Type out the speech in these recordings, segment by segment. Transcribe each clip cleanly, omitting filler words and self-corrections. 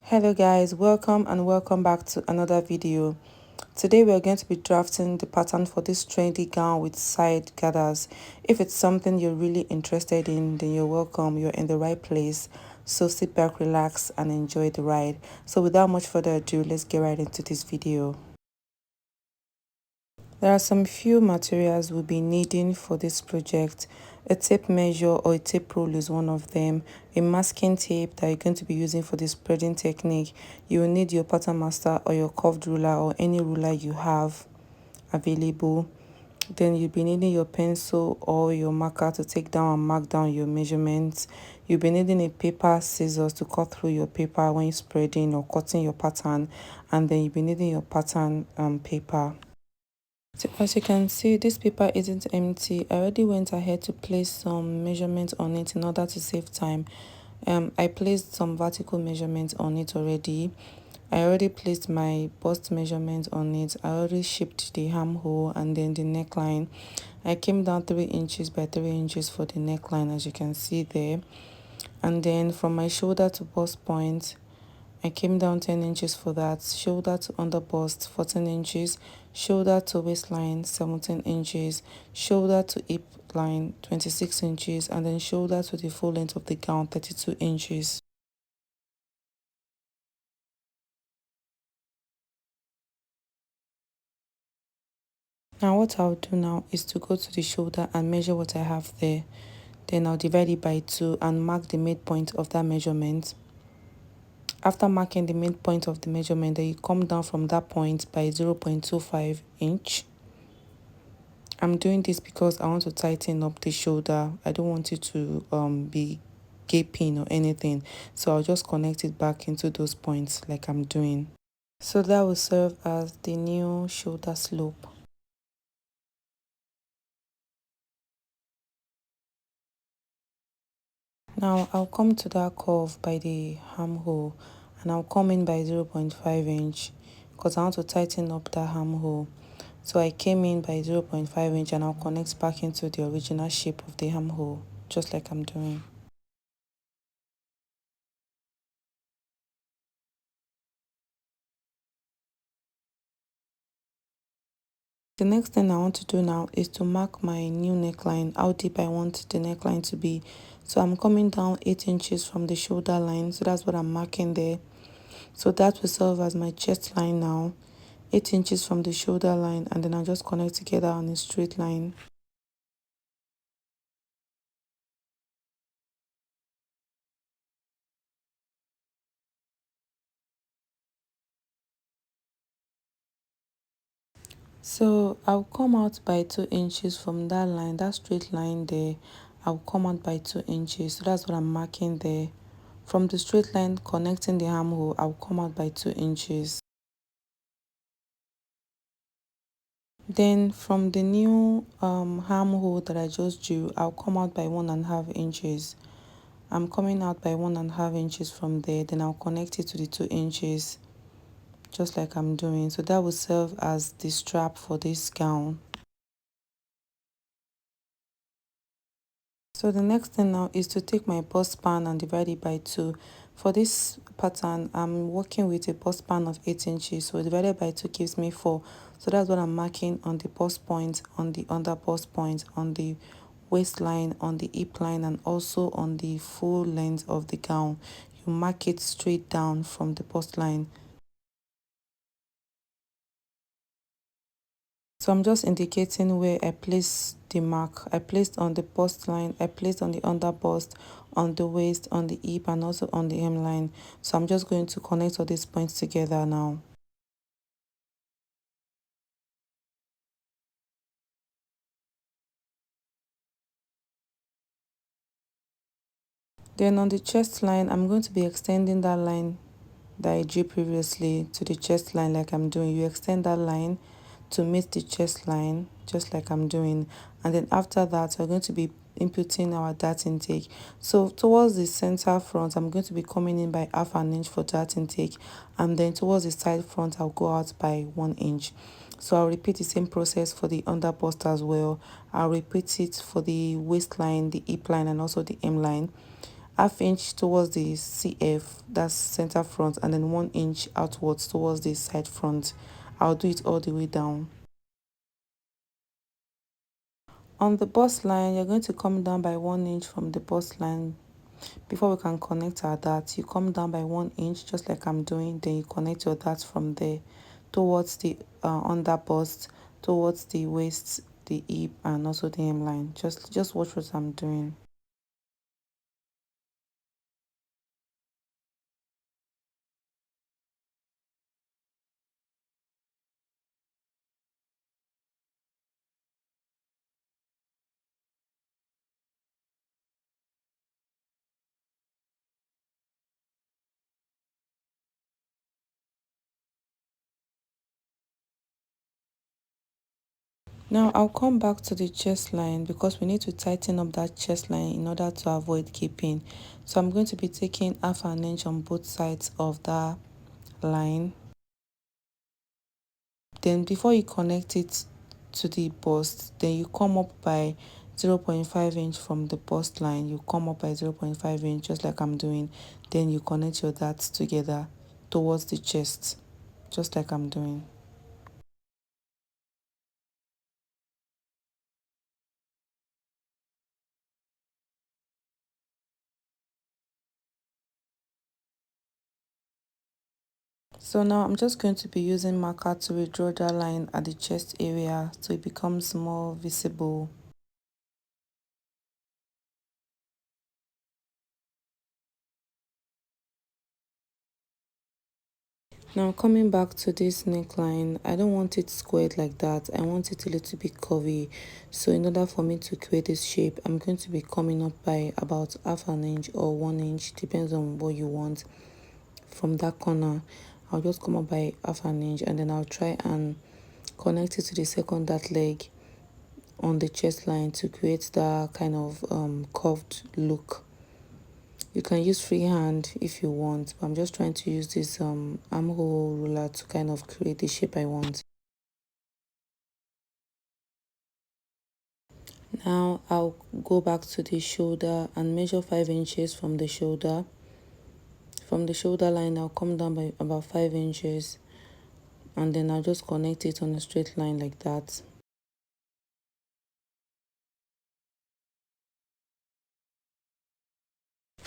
Hello guys, welcome and welcome back to another video. Today we are going to be drafting the pattern for this trendy gown with side gathers. If it's something you're really interested in, then you're welcome, you're in the right place. So sit back, relax and enjoy the ride. So without much further ado, let's get right into this video. There are some few materials we'll be needing for this project. A tape measure or a tape rule is one of them. A masking tape that you're going to be using for the spreading technique. You will need your pattern master or your curved ruler or any ruler you have available. Then you'll be needing your pencil or your marker to take down and mark down your measurements. You'll be needing a paper scissors to cut through your paper when you're spreading or cutting your pattern. And then you'll be needing your pattern paper. So as you can see, this paper isn't empty. I already went ahead to place some measurements on it in order to save time. I placed some vertical measurements on it already. I already placed my bust measurement on it. I already shaped the armhole and then the neckline. I came down 3 inches by 3 inches for the neckline, as you can see there. And then from my shoulder to bust point, I came down 10 inches for that. Shoulder to under bust 14 inches. Shoulder to waistline 17 inches. Shoulder to hip line 26 inches. And then shoulder to the full length of the gown 32 inches. Now what I'll do now is to go to the shoulder and measure what I have there. Then I'll divide it by 2 and mark the midpoint of that measurement. After marking the midpoint of the measurement, then you come down from that point by 0.25 inch. I'm doing this because I want to tighten up the shoulder. I don't want it to be gaping or anything. So I'll just connect it back into those points like I'm doing. So that will serve as the new shoulder slope. Now I'll come to that curve by the armhole and I'll come in by 0.5 inch because I want to tighten up that armhole. So I came in by 0.5 inch and I'll connect back into the original shape of the armhole, just like I'm doing. The next thing I want to do now is to mark my new neckline, how deep I want the neckline to be. So I'm coming down 8 inches from the shoulder line, so that's what I'm marking there. So that will serve as my chest line now, 8 inches from the shoulder line, and then I'll just connect together on a straight line. So I'll come out by 2 inches from that line, that straight line there. I'll come out by 2 inches, so that's what I'm marking there. From the straight line connecting the armhole, I'll come out by 2 inches. Then from the new armhole that I just drew, I'll come out by 1.5 inches. I'm coming out by 1.5 inches from there, then I'll connect it to the 2 inches, just like I'm doing. So that will serve as the strap for this gown. So the next thing now is to take my bust span and divide it by 2. For this pattern, I'm working with a bust span of 8 inches. So divided by 2 gives me 4. So that's what I'm marking on the bust point, on the under bust point, on the waistline, on the hip line, and also on the full length of the gown. You mark it straight down from the bust line. So I'm just indicating where I place the mark. I placed on the bust line, I placed on the under bust, on the waist, on the hip, and also on the hemline. So I'm just going to connect all these points together now. Then on the chest line, I'm going to be extending that line that I drew previously to the chest line like I'm doing. You extend that line to meet the chest line just like I'm doing, and then after that we're going to be inputting our dart intake. So towards the center front, I'm going to be coming in by 1/2 inch for dart intake, and then towards the side front I'll go out by 1 inch. So I'll repeat the same process for the under bust as well. I'll repeat it for the waistline, the hip line, and also the hem line. half inch towards the CF, that's center front, and then 1 inch outwards towards the side front. I'll do it all the way down. On the bust line, you're going to come down by 1 inch from the bust line. Before we can connect our darts, you come down by 1 inch just like I'm doing, then you connect your darts from there towards the under bust, towards the waist, the hip, and also the hemline. Just watch what I'm doing. Now I'll come back to the chest line because we need to tighten up that chest line in order to avoid gaping. So I'm going to be taking half an inch on both sides of that line. Then before you connect it to the bust, then you come up by 0.5 inch from the bust line. You come up by 0.5 inch just like I'm doing. Then you connect your darts together towards the chest just like I'm doing. So now I'm just going to be using marker to redraw that line at the chest area so it becomes more visible. Now coming back to this neckline, I don't want it squared like that. I want it a little bit curvy. So in order for me to create this shape, I'm going to be coming up by about half an inch or 1 inch, depends on what you want. From that corner, I'll just come up by half an inch and then I'll try and connect it to the second dart leg on the chest line to create that kind of curved look. You can use freehand if you want, but I'm just trying to use this armhole ruler to kind of create the shape I want. Now I'll go back to the shoulder and measure 5 inches from the shoulder. From the shoulder line, I'll come down by about 5 inches and then I'll just connect it on a straight line like that.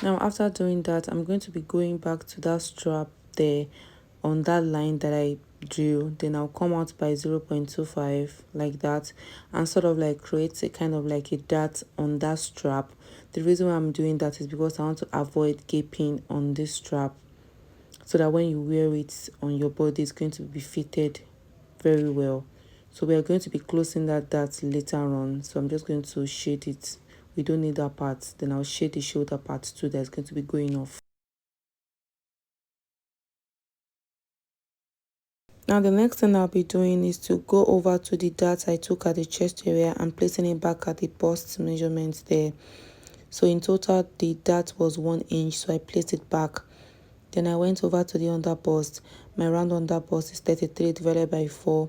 Now after doing that, I'm going to be going back to that strap there on that line that I drew. Then I'll come out by 0.25 like that and sort of like create a kind of like a dart on that strap. The reason why I'm doing that is because I want to avoid gaping on this strap so that when you wear it on your body, it's going to be fitted very well. So we are going to be closing that dart later on. So I'm just going to shade it. We don't need that part. Then I'll shade the shoulder part too that's going to be going off. Now the next thing I'll be doing is to go over to the dart I took at the chest area and placing it back at the bust measurement there. So in total the dart was 1 inch, so I placed it back. Then I went over to the under bust. My round under bust is 33 divided by 4.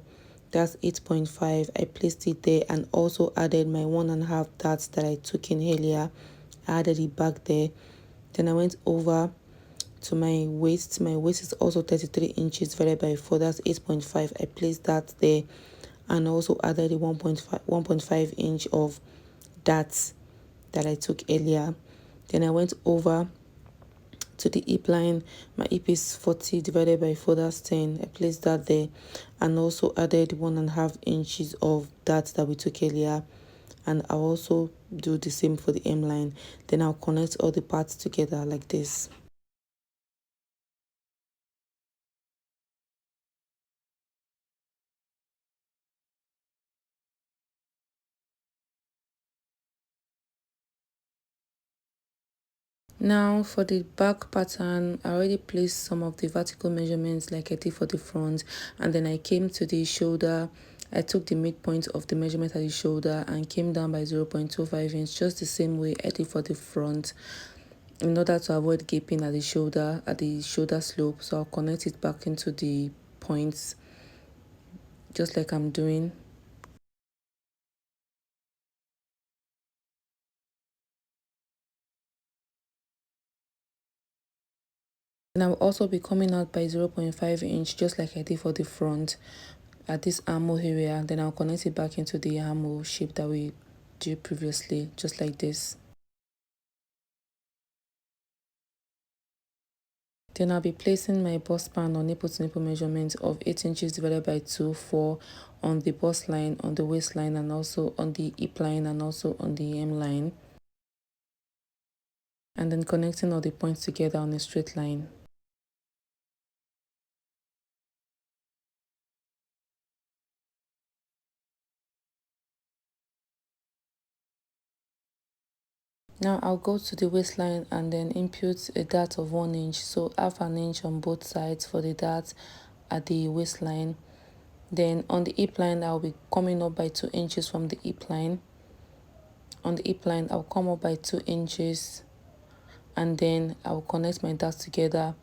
That's 8.5. I placed it there and also added my 1.5 darts that I took in earlier. I added it back there. Then I went over to my waist. My waist is also 33 inches divided by 4. That's 8.5. I placed that there and also added the 1.5 inch of darts that I took earlier. Then I went over to the hip line. My hip is 40 divided by 4, that's 10. I placed that there and also added 1.5 inches of that we took earlier, and I'll also do the same for the hem line. Then I'll connect all the parts together like this. Now for the back pattern, I already placed some of the vertical measurements like I did for the front, and then I came to the shoulder. I took the midpoint of the measurement at the shoulder and came down by 0.25 inch, just the same way I did for the front, in order to avoid gaping at the shoulder slope. So I'll connect it back into the points just like I'm doing. And I will also be coming out by 0.5 inch, just like I did for the front at this armhole area. Then I'll connect it back into the armhole shape that we did previously, just like this. Then I'll be placing my bust band or nipple to nipple measurement of 8 inches divided by 2, 4 on the bust line, on the waistline, and also on the hip line, and also on the hem line. And then connecting all the points together on a straight line. Now I'll go to the waistline and then input a dart of 1 inch, so half an inch on both sides for the dart at the waistline. Then on the hip line, I'll be coming up by 2 inches from the hip line. On the hip line, I'll come up by 2 inches, and then I'll connect my darts together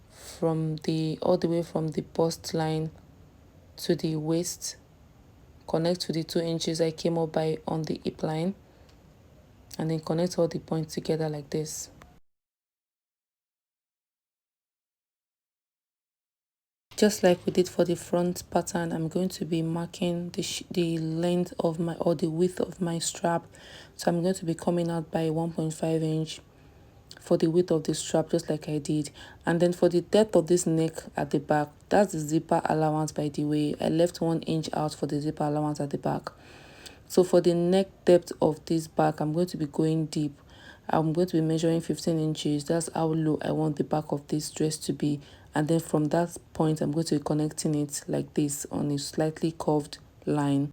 from the all the way from the bust line to the waist. Connect to the 2 inches I came up by on the hip line, and then connect all the points together like this. Just like we did for the front pattern, I'm going to be marking the length of my, or the width of my strap. So I'm going to be coming out by 1.5 inch for the width of the strap, just like I did. And then for the depth of this neck at the back, that's the zipper allowance, by the way. I left 1 inch out for the zipper allowance at the back. So for the neck depth of this back, I'm going to be going deep. I'm going to be measuring 15 inches. That's how low I want the back of this dress to be. And then from that point, I'm going to be connecting it like this on a slightly curved line.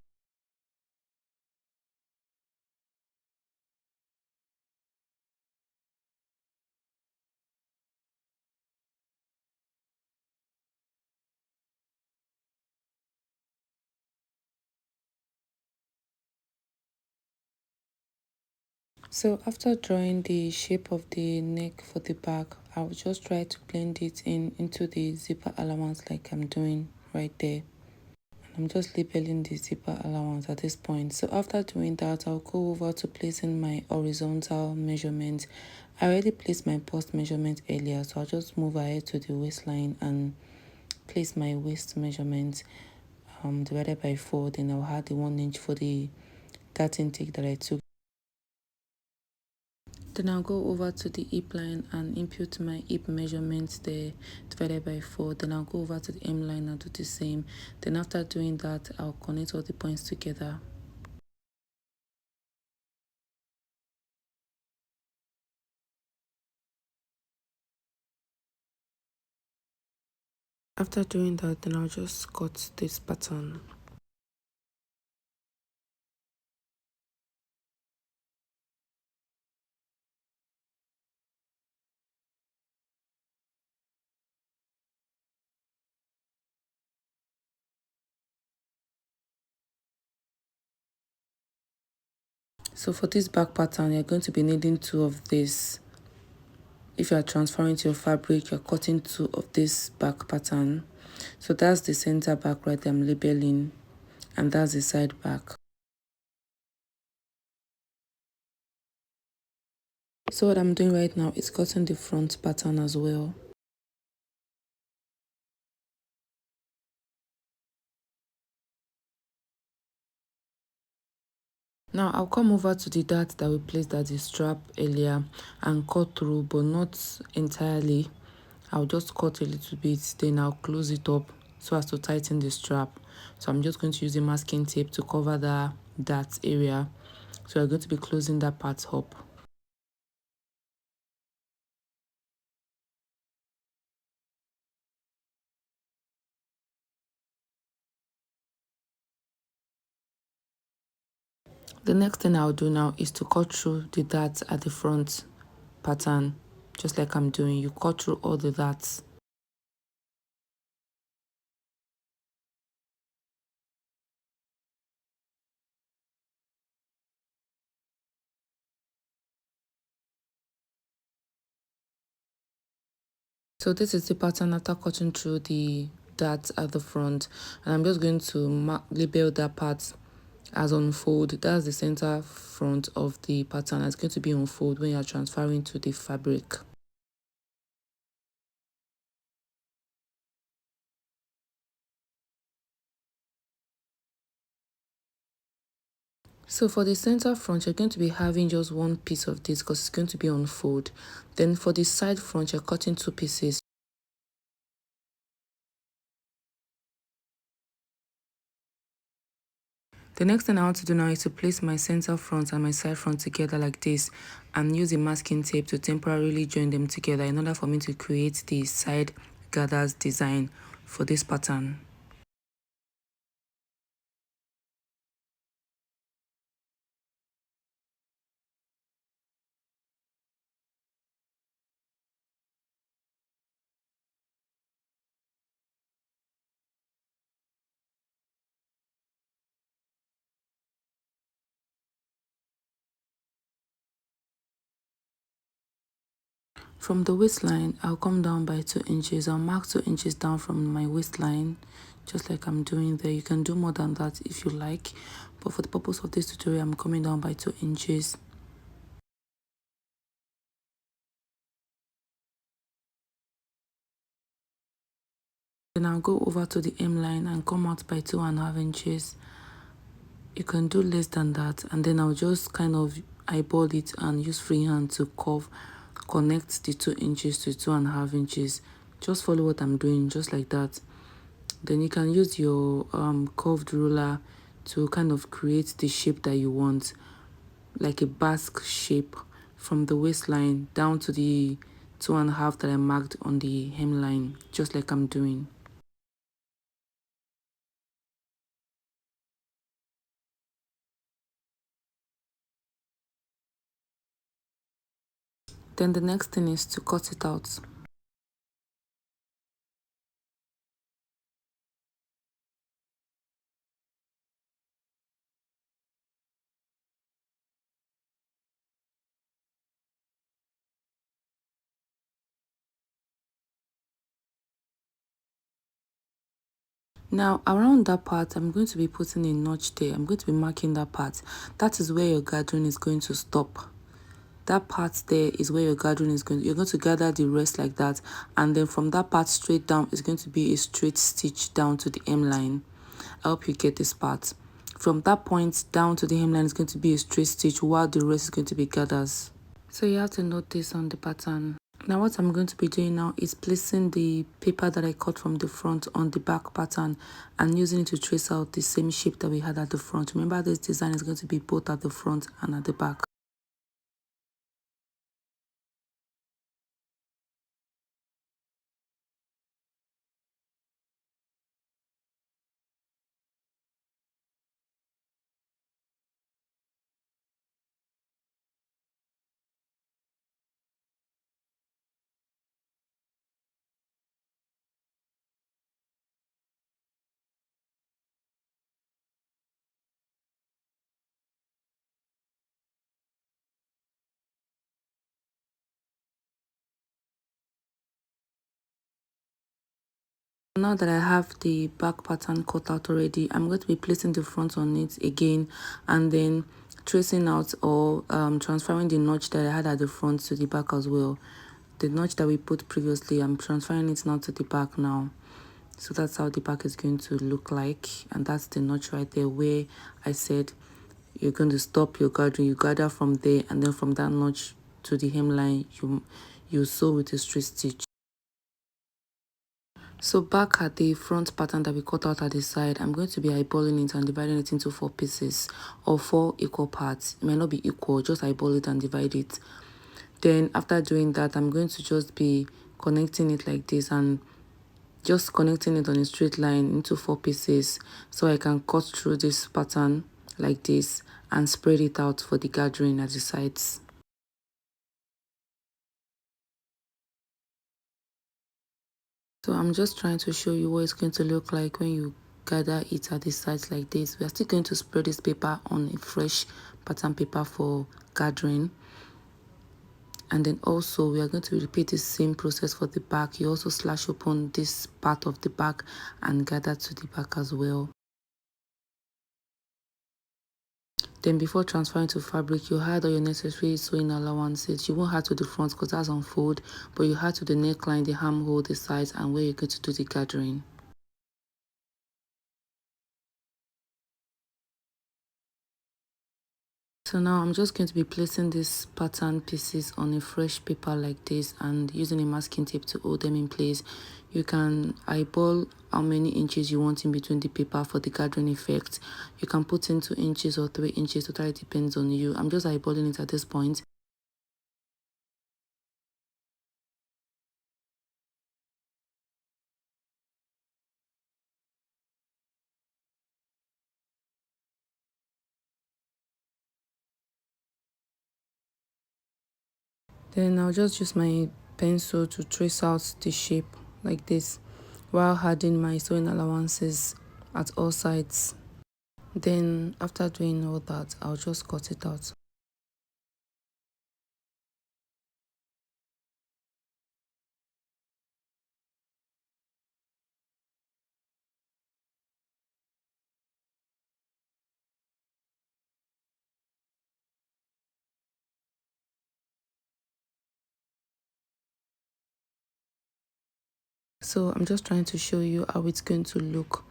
So after drawing the shape of the neck for the back, I'll just try to blend it into the zipper allowance like I'm doing right there. I'm just labeling the zipper allowance at this point. So after doing that, I'll go over to placing my horizontal measurement. I already placed my bust measurement earlier, so I'll just move ahead to the waistline and place my waist measurement divided by 4. Then I'll add the 1 inch for the dart intake that I took. Then I'll go over to the hip line and input my hip measurements there divided by 4. Then I'll go over to the hem line and do the same. Then after doing that, I'll connect all the points together. After doing that, then I'll just cut this pattern. So for this back pattern, you're going to be needing 2 of this. If you are transferring to your fabric, you're cutting 2 of this back pattern. So that's the center back right there I'm labeling, and that's the side back. So what I'm doing right now is cutting the front pattern as well. Now I'll come over to the dart that we placed at the strap earlier and cut through, but not entirely. I'll just cut a little bit, then I'll close it up so as to tighten the strap. So I'm just going to use the masking tape to cover the dart area. So I'm going to be closing that part up. The next thing I'll do now is to cut through the darts at the front pattern, just like I'm doing. You cut through all the darts. So this is the pattern after cutting through the darts at the front, and I'm just going to label that part as unfold. That's the center front of the pattern. It's going to be unfold when you're transferring to the fabric. So for the center front, you're going to be having just one piece of this because it's going to be on fold. Then for the side front, you're cutting two pieces. The next thing I want to do now is to place my center front and my side front together like this and use a masking tape to temporarily join them together in order for me to create the side gathers design for this pattern. From the waistline, I'll come down by 2 inches. I'll mark 2 inches down from my waistline, just like I'm doing there. You can do more than that if you like, but for the purpose of this tutorial, I'm coming down by 2 inches. Then I'll go over to the hemline and come out by 2.5 inches. You can do less than that, and then I'll just kind of eyeball it and use freehand to connect the 2 inches to 2.5 inches. Just follow what I'm doing, just like that. Then you can use your curved ruler to kind of create the shape that you want, like a basque shape from the waistline down to the 2.5 that I marked on the hemline, just like I'm doing. Then the next thing is to cut it out. Now around that part, I'm going to be putting a notch there. I'm going to be marking that part. That is where your gathering is going to stop. That part there is where your gathering is going. You're going to gather the rest like that, and then from that part straight down is going to be a straight stitch down to the hemline. I hope you get this part. From that point down to the hemline is going to be a straight stitch, while the rest is going to be gathers. So you have to note this on the pattern. Now what I'm going to be doing now is placing the paper that I cut from the front on the back pattern and using it to trace out the same shape that we had at the front. Remember, this design is going to be both at the front and at the back. Now that I have the back pattern cut out already, I'm going to be placing the front on it again and then tracing out or transferring the notch that I had at the front to the back as well. The notch that we put previously, I'm transferring it now to the back now. So that's how the back is going to look like, and that's the notch right there where I said you're going to stop your gathering. You gather from there, and then from that notch to the hemline, you sew with a straight stitch. So back at the front pattern that we cut out at the side, I'm going to be eyeballing it and dividing it into 4 pieces or 4 equal parts. It might not be equal, just eyeball it and divide it. Then after doing that, I'm going to just be connecting it like this and just connecting it on a straight line into 4 pieces so I can cut through this pattern like this and spread it out for the gathering at the sides. So I'm just trying to show you what it's going to look like when you gather it at the sides like this. We are still going to spread this paper on a fresh pattern paper for gathering. And then also we are going to repeat the same process for the back. You also slash open this part of the back and gather to the back as well. Then before transferring to fabric, you add all your necessary sewing allowances. You won't add to the front because that's on fold, but you add to the neckline, the armhole, the sides, and where you're going to do the gathering. So now I'm just going to be placing these pattern pieces on a fresh paper like this and using a masking tape to hold them in place. You can eyeball how many inches you want in between the paper for the gathering effect. You can put in 2 inches or 3 inches, totally depends on you. I'm just eyeballing it at this point. Then I'll just use my pencil to trace out the shape like this while adding my sewing allowances at all sides. Then after doing all that, I'll just cut it out. So I'm just trying to show you how it's going to look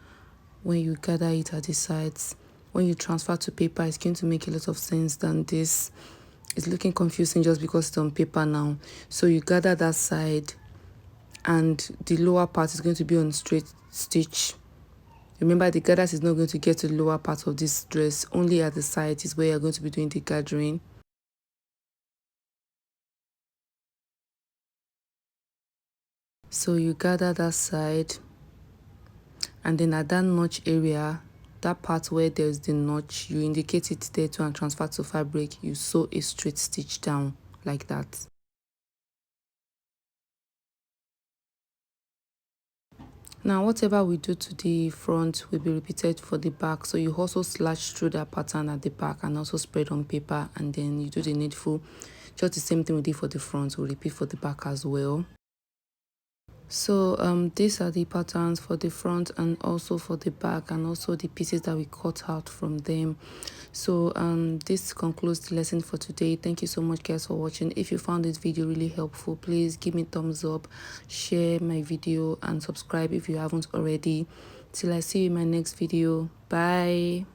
when you gather it at the sides. When you transfer to paper, it's going to make a lot of sense than this. It's looking confusing just because it's on paper now. So you gather that side and the lower part is going to be on straight stitch. Remember, the gathers is not going to get to the lower part of this dress. Only at the side is where you're going to be doing the gathering. So you gather that side, and then at that notch area, that part where there's the notch, you indicate it there to and transfer to fabric. You sew a straight stitch down like that. Now whatever we do to the front will be repeated for the back. So you also slash through that pattern at the back and also spread on paper, and then you do the needful. Just the same thing we did for the front, we'll repeat for the back as well. So these are the patterns for the front and also for the back, and also the pieces that we cut out from them. So this concludes the lesson for today. Thank you so much guys for watching. If you found this video really helpful, please give me a thumbs up, share my video, and subscribe if you haven't already. Till I see you in my next video. Bye.